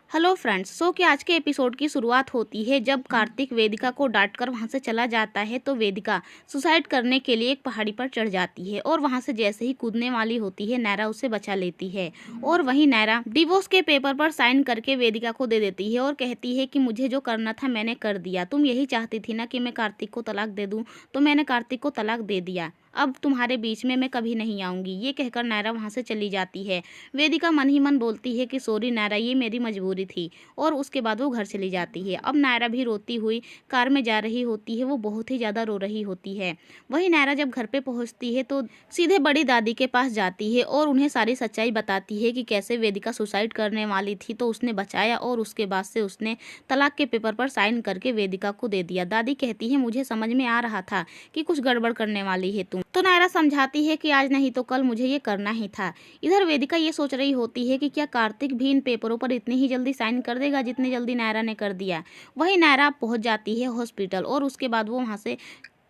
Hello friends. कि आज के एपिसोड की शुरुआत होती है जब कार्तिक वेदिका को डांटकर वहां से चला जाता है तो वेदिका सुसाइड करने के लिए एक पहाड़ी पर चढ़ जाती है और वहां से जैसे ही कूदने वाली होती है नैरा उसे बचा लेती है। और वहीं नैरा डिवोर्स के पेपर पर साइन करके वेदिका को दे देती है और कहती है कि मुझे जो करना था मैंने कर दिया। तुम यही चाहती थी ना कि मैं कार्तिक को तलाक दे दूं, तो मैंने कार्तिक को तलाक दे दिया। अब तुम्हारे बीच में मैं कभी नहीं आऊंगी। ये कहकर नैरा वहां से चली जाती है। वेदिका मन ही मन बोलती है कि सॉरी नैरा, ये मेरी मजबूरी थी। और उसके बाद वो घर चली जाती है। अब नायरा भी रोती हुई कार में जा रही होती है। वो बहुत ही ज़्यादा रो रही होती है। वही नायरा जब घर पे पहुंचती है तो सीधे बड़ी दादी के पास जाती है और उन्हें सारी सच्चाई बताती है कि कैसे वेदिका सुसाइड करने वाली थी तो उसने बचाया और उसके बाद से उसने तलाक के पेपर पर साइन करके वेदिका को दे दिया। दादी कहती है मुझे समझ में आ रहा था कि कुछ गड़बड़ करने वाली है तुम। तो नायरा समझाती है कि आज नहीं तो कल मुझे ये करना ही था। इधर वेदिका ये सोच रही होती है कि क्या कार्तिक भी इन पेपरों पर इतनी ही जल्दी साइन कर देगा जितनी जल्दी नायरा ने कर दिया। वहीं नायरा पहुंच जाती है हॉस्पिटल और उसके बाद वो वहां से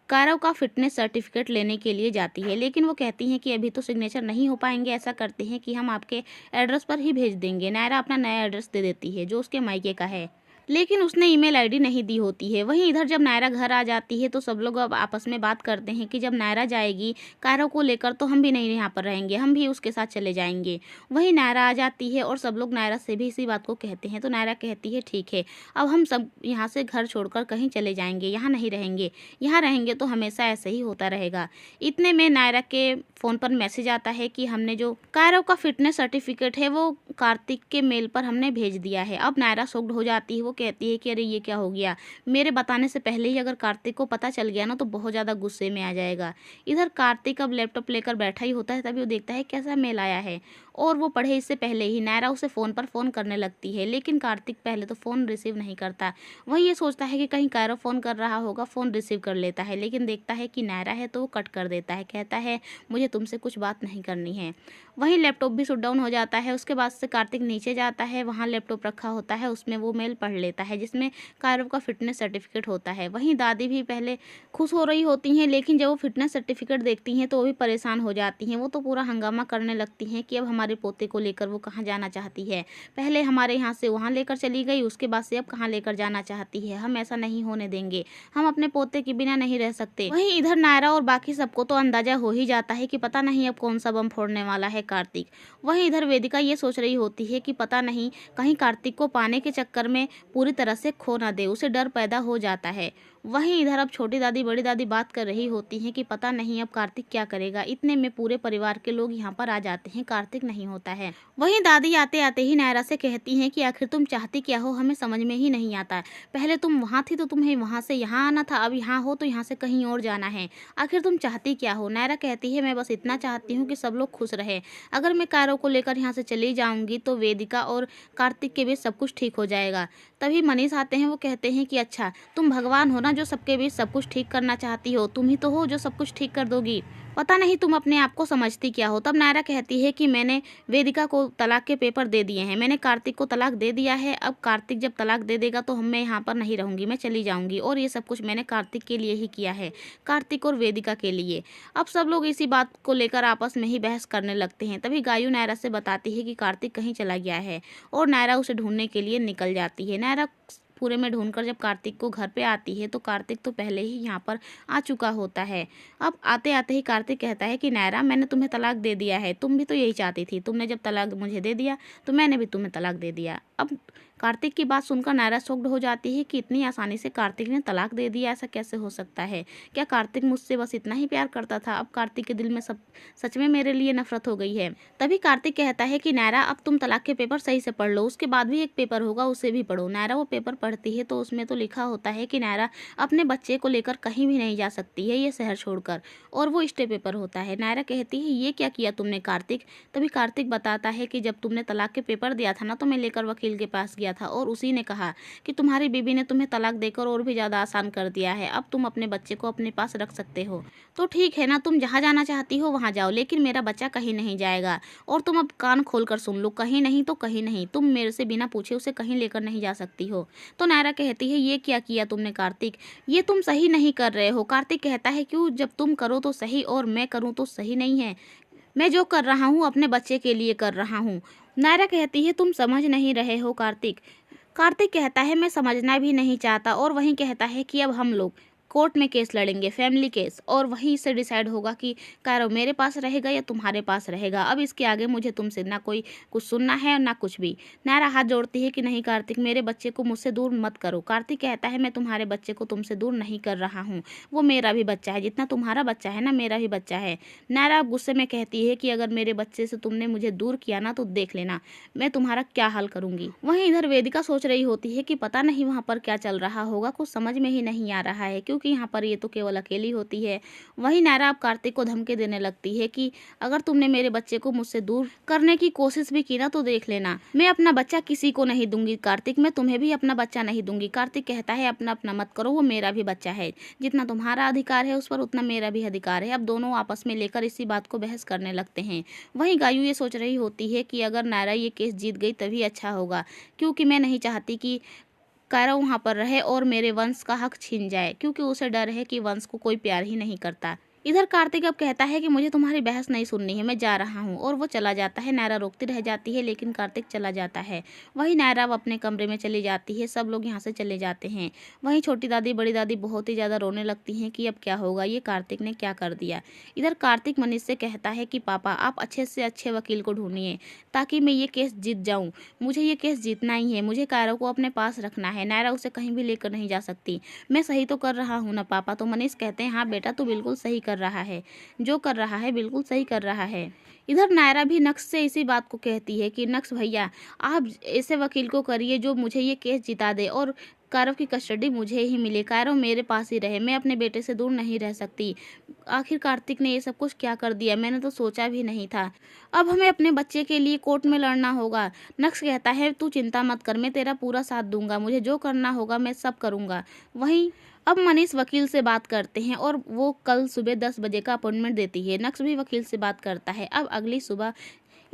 कारो का फिटनेस सर्टिफिकेट लेने के लिए जाती है, लेकिन वो कहती हैं कि अभी तो सिग्नेचर नहीं हो पाएंगे। ऐसा करते हैं कि हम आपके एड्रेस पर ही भेज देंगे। नायरा अपना नया एड्रेस दे देती है जो उसके मायके का है, लेकिन उसने ईमेल आईडी नहीं दी होती है। वहीं इधर जब नायरा घर आ जाती है तो सब लोग अब आपस में बात करते हैं कि जब नायरा जाएगी कायरो को लेकर तो हम भी नहीं यहाँ पर रहेंगे, हम भी उसके साथ चले जाएंगे। वहीं नायरा आ जाती है और सब लोग नायरा से भी इसी बात को कहते हैं। तो नायरा कहती है ठीक है, अब हम सब यहाँ से घर छोड़कर कहीं चले जाएंगे, यहाँ नहीं रहेंगे। यहाँ रहेंगे तो हमेशा ऐसे ही होता रहेगा। इतने में नायरा के फ़ोन पर मैसेज आता है कि हमने जो कायरो का फिटनेस सर्टिफिकेट है वो कार्तिक के मेल पर हमने भेज दिया है। अब नायरा शॉक्ड हो जाती है। वो कहती है कि अरे ये क्या हो गया, मेरे बताने से पहले ही अगर कार्तिक को पता चल गया ना तो बहुत ज़्यादा गुस्से में आ जाएगा। इधर कार्तिक अब लैपटॉप लेकर बैठा ही होता है, तभी वो देखता है कैसा मेल आया है और वो पढ़े इससे पहले ही नायरा उसे फ़ोन पर फ़ोन करने लगती है, लेकिन कार्तिक पहले तो फ़ोन रिसीव नहीं करता। वही ये सोचता है कि कहीं कायरो फ़ोन कर रहा होगा, फ़ोन रिसीव कर लेता है, लेकिन देखता है कि नायरा है तो वो कट कर देता है। कहता है मुझे तुमसे कुछ बात नहीं करनी है। वहीं लैपटॉप भी शट डाउन हो जाता है। उसके बाद से कार्तिक नीचे जाता है, वहाँ लैपटॉप रखा होता है, उसमें वो मेल पढ़ लेता है जिसमें कायरो का फिटनेस सर्टिफिकेट होता है। वहीं दादी भी पहले खुश हो रही होती हैं, लेकिन जब वो फिटनेस सर्टिफिकेट देखती हैं तो वो भी परेशान हो जाती हैं। वो तो पूरा हंगामा करने लगती हैं कि अब हमारे पोते को लेकर वो कहाँ जाना चाहती है। पहले हमारे यहाँ से वहाँ लेकर चली गई, उसके बाद से अब कहाँ लेकर जाना चाहती है। हम ऐसा नहीं होने देंगे, हम अपने पोते के बिना नहीं रह सकते। वहीं इधर नायरा और बाकी सबको तो अंदाजा हो ही जाता है कि पता नहीं अब कौन सा बम फोड़ने वाला है कार्तिक। वहीं इधर वेदिका ये सोच रही होती है कि पता नहीं कहीं कार्तिक को पाने के चक्कर में पूरी तरह से खो ना दे, उसे डर पैदा हो जाता है। वहीं इधर अब छोटी दादी बड़ी दादी बात कर रही होती हैं कि पता नहीं अब कार्तिक क्या करेगा। इतने में पूरे परिवार के लोग यहाँ पर आ जाते हैं, कार्तिक नहीं होता है। वहीं दादी आते आते ही नायरा से कहती हैं कि आखिर तुम चाहती क्या हो, हमें समझ में ही नहीं आता। पहले तुम वहाँ थी तो तुम्हें वहाँ से यहाँ आना था, अब यहाँ हो तो यहाँ से कहीं और जाना है। आखिर तुम चाहती क्या हो। नायरा कहती है मैं बस इतना चाहती हूँ कि सब लोग खुश रहे। अगर मैं कायरो को लेकर यहाँ से चली जाऊँगी तो वेदिका और कार्तिक के बीच सब कुछ ठीक हो जाएगा। तभी मनीष आते हैं। वो कहते हैं कि अच्छा तुम भगवान हो ना जो सबके बीच सब कुछ ठीक करना चाहती हो, तुम ही तो हो जो सब कुछ ठीक कर दोगी। पता नहीं तुम अपने आप को समझती क्या हो। तब नायरा कहती है कि मैंने वेदिका को तलाक के पेपर दे दिए हैं, मैंने कार्तिक को तलाक दे दिया है। अब कार्तिक जब तलाक दे देगा तो मैं यहाँ पर नहीं रहूंगी, मैं चली जाऊंगी और ये सब कुछ मैंने कार्तिक के लिए ही किया है, कार्तिक और वेदिका के लिए। अब सब लोग इसी बात को लेकर आपस में ही बहस करने लगते हैं। तभी गायू नायरा से बताती है कि कार्तिक कहीं चला गया है और नायरा उसे ढूंढने के लिए निकल जाती है। नायरा पूरे में ढूंढकर जब कार्तिक को घर पे आती है तो कार्तिक तो पहले ही यहाँ पर आ चुका होता है। अब आते आते ही कार्तिक कहता है कि नायरा मैंने तुम्हें तलाक दे दिया है, तुम भी तो यही चाहती थी, तुमने जब तलाक मुझे दे दिया तो मैंने भी तुम्हें तलाक दे दिया। अब कार्तिक की बात सुनकर नायरा शॉक्ड हो जाती है कि इतनी आसानी से कार्तिक ने तलाक दे दिया, ऐसा कैसे हो सकता है। क्या कार्तिक मुझसे बस इतना ही प्यार करता था। अब कार्तिक के दिल में सब सच में मेरे लिए नफरत हो गई है। तभी कार्तिक कहता है कि नायरा अब तुम तलाक के पेपर सही से पढ़ लो, उसके बाद भी एक पेपर होगा उसे भी पढ़ो। नायरा वो पेपर पढ़ती है तो उसमें तो लिखा होता है कि नायरा अपने बच्चे को लेकर कहीं भी नहीं जा सकती है ये शहर छोड़कर, और वो स्टे पेपर होता है। नायरा कहती है ये क्या किया तुमने कार्तिक। तभी कार्तिक बताता है कि जब तुमने तलाक के पेपर दिया था ना तो मैं लेकर वकील के पास गया था और उसी ने कहा कि तुम्हारी बीबी ने तुम्हें तलाक देकर और भी ज़्यादा आसान कर दिया है, अब तुम अपने बच्चे को अपने पास रख सकते हो। तो ठीक है ना, तुम जहाँ जाना चाहती हो वहाँ जाओ, लेकिन मेरा बच्चा कहीं नहीं जाएगा। और तुम अब कान खोल कर सुन लो, कहीं नहीं तो कहीं नहीं, तुम मेरे से बिना पूछे उसे कहीं लेकर नहीं जा सकती हो। तो नायरा कहती है ये क्या किया तुमने कार्तिक, ये तुम सही नहीं कर रहे हो। कार्तिक कहता है क्यों, जब तुम करो तो सही और मैं करूँ तो सही नहीं है। मैं जो कर रहा हूँ अपने बच्चे के लिए कर रहा हूँ। नायरा कहती है तुम समझ नहीं रहे हो कार्तिक। कार्तिक कहता है मैं समझना भी नहीं चाहता और वहीं कहता है कि अब हम लोग कोर्ट में केस लड़ेंगे, फैमिली केस, और वहीं से डिसाइड होगा कि कारो मेरे पास रहेगा या तुम्हारे पास रहेगा। अब इसके आगे मुझे तुमसे ना कोई कुछ सुनना है और ना कुछ भी। नायरा हाथ जोड़ती है कि नहीं कार्तिक, मेरे बच्चे को मुझसे दूर मत करो। कार्तिक कहता है मैं तुम्हारे बच्चे को तुमसे दूर नहीं कर रहा हूँ, वो मेरा भी बच्चा है, जितना तुम्हारा बच्चा है ना मेरा भी बच्चा है। नायरा गुस्से में कहती है कि अगर मेरे बच्चे से तुमने मुझे दूर किया ना तो देख लेना मैं तुम्हारा क्या हाल करूंगी। वहीं इधर वेदिका सोच रही होती है कि पता नहीं वहां पर क्या चल रहा होगा, कुछ समझ में ही नहीं आ रहा है क्योंकि यहाँ पर ये तो केवल अकेली होती है। वहीं नायरा अब कार्तिक को धमकी देने लगती है कि अगर तुमने मेरे बच्चे को मुझसे दूर करने की कोशिश भी की ना तो देख लेना मैं अपना बच्चा किसी को नहीं दूंगी कार्तिक, मैं तुम्हें भी अपना बच्चा नहीं दूंगी। कार्तिक कहता है अपना अपना मत करो, वो मेरा भी बच्चा है, जितना तुम्हारा अधिकार है उस पर उतना मेरा भी अधिकार है। अब दोनों आपस में लेकर इसी बात को बहस करने लगते हैं। वहीं गायू ये सोच रही होती है कि अगर नायरा ये केस जीत गई तभी अच्छा होगा, क्योंकि मैं नहीं चाहती कि कायरा वहाँ पर रहे और मेरे वंश का हक छीन जाए, क्योंकि उसे डर है कि वंश को कोई प्यार ही नहीं करता। इधर कार्तिक अब कहता है कि मुझे तुम्हारी बहस नहीं सुननी है, मैं जा रहा हूँ, और वो चला जाता है। नायरा रोकती रह जाती है लेकिन कार्तिक चला जाता है। वहीं नायरा अब अपने कमरे में चली जाती है, सब लोग यहाँ से चले जाते हैं। वहीं छोटी दादी बड़ी दादी बहुत ही ज़्यादा रोने लगती हैं कि अब क्या होगा, ये कार्तिक ने क्या कर दिया। इधर कार्तिक मनीष से कहता है कि पापा आप अच्छे से अच्छे वकील को ढूंढिए ताकि मैं ये केस जीत जाऊँ, मुझे ये केस जीतना ही है, मुझे कायरा को अपने पास रखना है, नायरा उसे कहीं भी लेकर नहीं जा सकती। मैं सही तो कर रहा हूँ ना पापा। तो मनीष कहते हैं हाँ बेटा तू बिल्कुल सही कर रहा है, जो कर रहा है बिल्कुल सही कर रहा है। इधर नायरा भी नक्श से इसी बात को कहती है कि नक्श भैया आप ऐसे वकील को करिए जो मुझे ये केस जिता दे और कायरव की कस्टडी मुझे ही मिले, कायरव मेरे पास ही रहे, मैं अपने बेटे से दूर नहीं रह सकती। आखिर कार्तिक ने ये सब कुछ क्या कर दिया, मैंने तो सोचा भी नहीं था। अब हमें अपने बच्चे के लिए कोर्ट में लड़ना होगा। नक्श कहता है तू चिंता मत कर, मैं तेरा पूरा साथ दूंगा, मुझे जो करना होगा मैं सब करूंगा। वहीं अब मनीष वकील से बात करते हैं और वो कल सुबह 10 बजे का अपॉइंटमेंट देती है। नक्श भी वकील से बात करता है। अब अगली सुबह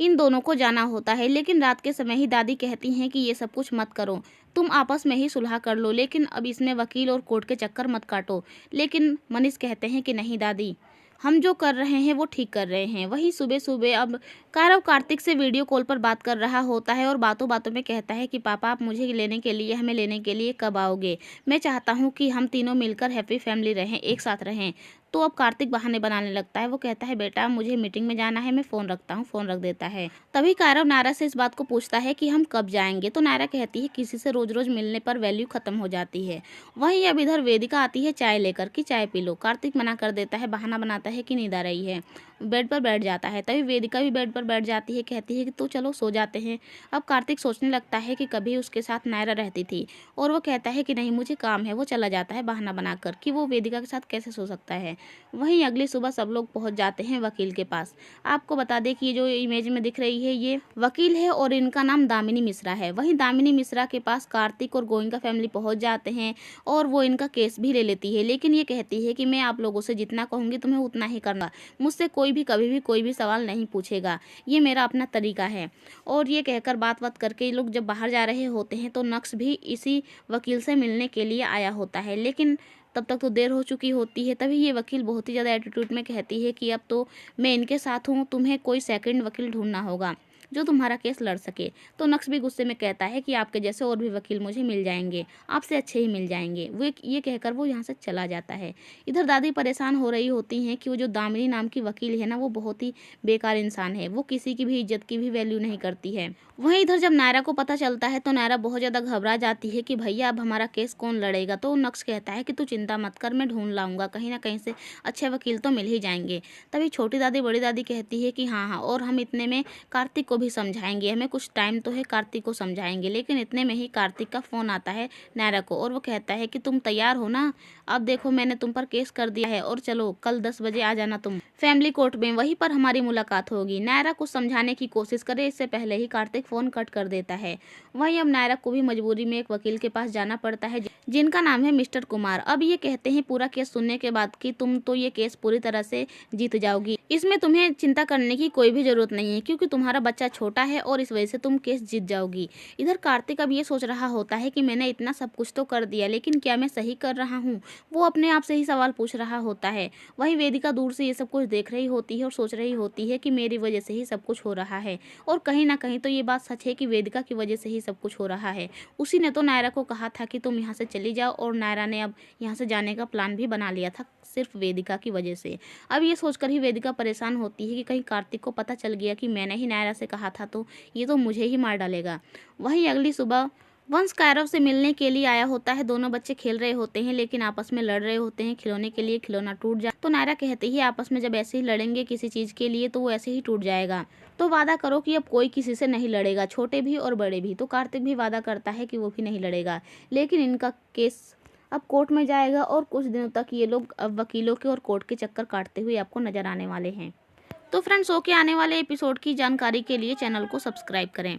इन दोनों को जाना होता है, लेकिन रात के समय ही दादी कहती हैं कि ये सब कुछ मत करो, तुम आपस में ही सुलह कर लो, लेकिन अब इसमें वकील और कोर्ट के चक्कर मत काटो। लेकिन मनीष कहते हैं कि नहीं दादी, हम जो कर रहे हैं वो ठीक कर रहे हैं। वहीं सुबह सुबह अब कायरव कार्तिक से वीडियो कॉल पर बात कर रहा होता है और बातों बातों में कहता है कि पापा आप मुझे लेने के लिए हमें लेने के लिए कब आओगे, मैं चाहता हूँ कि हम तीनों मिलकर हैप्पी फैमिली रहें, एक साथ रहें। तो अब कार्तिक बहाने बनाने लगता है, वो कहता है बेटा मुझे मीटिंग में जाना है, मैं फ़ोन रखता हूँ, फ़ोन रख देता है। तभी कायरव नायरा से इस बात को पूछता है कि हम कब जाएंगे। तो नायरा कहती है किसी से रोज रोज मिलने पर वैल्यू खत्म हो जाती है। वहीं अब इधर वेदिका आती है चाय लेकर कि चाय पी लो। कार्तिक मना कर देता है, बहाना बनाता है कि नींद आ रही है, बेड पर बैठ जाता है। तभी वेदिका भी बेड पर बैठ जाती है, कहती है कि तो चलो सो जाते हैं। अब कार्तिक सोचने लगता है कि कभी उसके साथ नायरा रहती थी और वो कहता है कि नहीं मुझे काम है, वो चला जाता है बहाना बनाकर कि वो वेदिका के साथ कैसे सो सकता है। वहीं अगली सुबह सब लोग पहुंच जाते हैं वकील के पास। आपको बता दें कि ये जो इमेज में दिख रही है ये वकील है और इनका नाम दामिनी मिश्रा है। वहीं दामिनी मिश्रा के पास कार्तिक और गोयनका फैमिली पहुंच जाते हैं और वो इनका केस भी ले लेती है, लेकिन ये कहती है कि मैं आप लोगों से जितना कहूँगी तुम्हें उतना ही करना, मुझसे कोई भी कभी भी कोई भी सवाल नहीं पूछेगा, ये मेरा अपना तरीका है। और ये कहकर बात करके ये लोग जब बाहर जा रहे होते हैं तो नक्श भी इसी वकील से मिलने के लिए आया होता है, लेकिन तब तक तो देर हो चुकी होती है। तभी ये वकील बहुत ही ज़्यादा एटीट्यूड में कहती है कि अब तो मैं इनके साथ हूँ, तुम्हें कोई सेकंड वकील ढूंढना होगा जो तुम्हारा केस लड़ सके। तो नक्श भी गुस्से में कहता है कि आपके जैसे और भी वकील मुझे मिल जाएंगे, आपसे अच्छे ही मिल जाएंगे। वो ये कहकर वो यहाँ से चला जाता है। इधर दादी परेशान हो रही होती हैं कि वो जो दामिनी नाम की वकील है ना वो बहुत ही बेकार इंसान है, वो किसी की भी इज्जत की भी वैल्यू नहीं करती है। वहीं इधर जब नायरा को पता चलता है तो नायरा बहुत ज़्यादा घबरा जाती है कि भैया अब हमारा केस कौन लड़ेगा। तो नक्श कहता है कि तू चिंता मत कर, मैं ढूंढ लाऊंगा, कहीं ना कहीं से अच्छे वकील तो मिल ही जाएंगे। तभी छोटी दादी बड़ी दादी कहती है कि हाँ हाँ, और हम इतने में कार्तिक को भी समझाएंगे, हमें कुछ टाइम तो है, कार्तिक को समझाएंगे। लेकिन इतने में ही कार्तिक का फ़ोन आता है नायरा को और वो कहता है कि तुम तैयार हो ना, अब देखो मैंने तुम पर केस कर दिया है और चलो कल 10 बजे आ जाना तुम फैमिली कोर्ट में, वहीं पर हमारी मुलाकात होगी। नायरा को समझाने की कोशिश करे इससे पहले ही कार्तिक फ़ोन कट कर देता है। वहीं अब नायरा को भी मजबूरी में एक वकील के पास जाना पड़ता है जिनका नाम है मिस्टर कुमार। अब ये कहते हैं पूरा केस सुनने के बाद कि तुम तो ये केस पूरी तरह से जीत जाओगी, इसमें तुम्हें चिंता करने की कोई भी ज़रूरत नहीं है, क्योंकि तुम्हारा बच्चा छोटा है और इस वजह से तुम केस जीत जाओगी। इधर कार्तिक अब ये सोच रहा होता है कि मैंने इतना सब कुछ तो कर दिया, लेकिन क्या मैं सही कर रहा हूँ? वो अपने आप से ही सवाल पूछ रहा होता है। वहीं वेदिका दूर से ये सब कुछ देख रही होती है और सोच रही होती है कि मेरी वजह से ही सब कुछ हो रहा है। और कहीं ना कहीं तो ये बात सच है कि वेदिका की वजह से ही सब कुछ हो रहा है। उसी ने तो नायरा को कहा था कि तुम यहाँ से चली जाओ, और नायरा ने अब यहाँ से जाने का प्लान भी बना लिया था, सिर्फ वेदिका की वजह से। अब ये सोचकर ही वेदिका परेशान होती है कि कहीं कार्तिक को पता चल गया कि मैंने ही नायरा से कहा था, तो ये तो मुझे ही मार डालेगा। वहीं अगली सुबह वंश कायरव से मिलने के लिए आया होता है। दोनों बच्चे खेल रहे होते हैं, लेकिन आपस में लड़ रहे होते हैं खिलौने के लिए। खिलौना टूट जाए तो नायरा कहती है आपस में जब ऐसे ही लड़ेंगे किसी चीज़ के लिए तो वो ऐसे ही टूट जाएगा, तो वादा करो कि अब कोई किसी से नहीं लड़ेगा, छोटे भी और बड़े भी। तो कार्तिक भी वादा करता है कि वो भी नहीं लड़ेगा, लेकिन इनका केस अब कोर्ट में जाएगा और कुछ दिनों तक ये लोग अब वकीलों के और कोर्ट के चक्कर काटते हुए आपको नजर आने वाले हैं। तो फ्रेंड्स, शो के आने वाले एपिसोड की जानकारी के लिए चैनल को सब्सक्राइब करें।